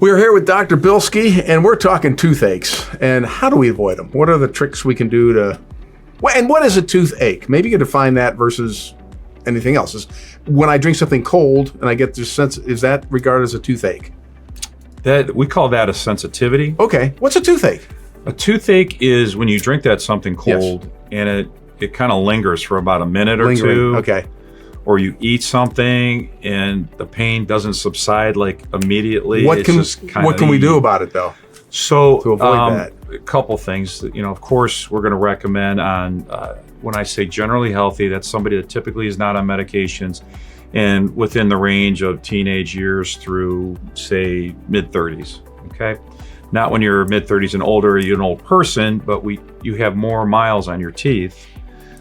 We're here with Dr. Bilski, and we're talking toothaches. And how do we avoid them? What are the tricks we can do to... And what is a toothache? Maybe you can define that versus anything else. When I drink something cold and I get this sense, is that regarded as a toothache? We call that a sensitivity. Okay. What's a toothache? A toothache is when you drink that something cold and it kind of lingers for about a minute or two. Okay. Or you eat something and the pain doesn't subside like immediately. What can we do about it though? So to avoid that, a couple things. Of course, we're going to recommend on when I say generally healthy, that's somebody that typically is not on medications and within the range of teenage years through say mid-30s. Okay. Not when you're mid-30s and older, you're an old person, but you have more miles on your teeth.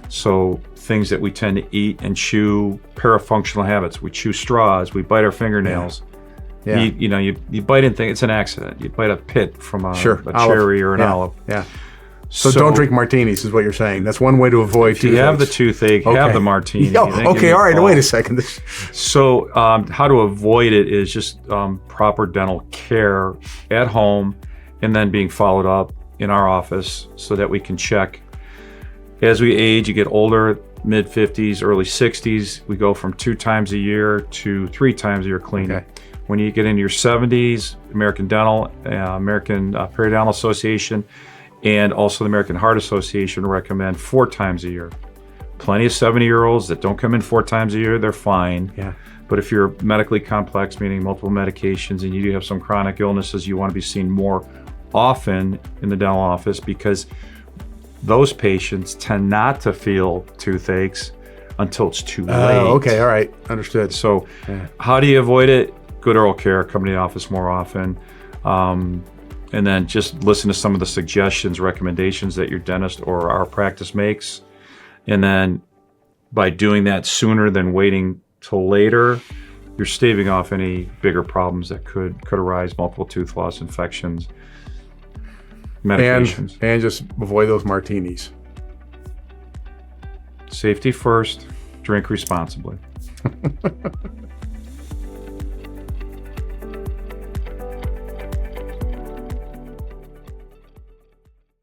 So things that we tend to eat and chew, parafunctional habits. We chew straws, we bite our fingernails. Yeah. You bite in things, it's an accident. You bite a pit from a cherry or an olive. Yeah. So don't drink martinis is what you're saying. That's one way to avoid toothaches. If you have the toothache, have the martini. Okay, all right, wait a second. So how to avoid it is just proper dental care at home and then being followed up in our office so that we can check. As we age, you get older, mid-50s, early 60s, we go from 2 times a year to 3 times a year cleaning. Okay. When you get into your 70s, American Dental, American Periodontal Association, and also the American Heart Association recommend 4 times a year. Plenty of 70-year-olds that don't come in 4 times a year, they're fine. Yeah. But if you're medically complex, meaning multiple medications, and you do have some chronic illnesses, you want to be seen more often in the dental office because those patients tend not to feel toothaches until it's too late. Okay, all right, understood. So how do you avoid it? Good oral care, come to the office more often. And then just listen to some of the suggestions, recommendations that your dentist or our practice makes. And then by doing that sooner than waiting till later, you're staving off any bigger problems that could arise, multiple tooth loss, infections, medications. And just avoid those martinis. Safety first, drink responsibly.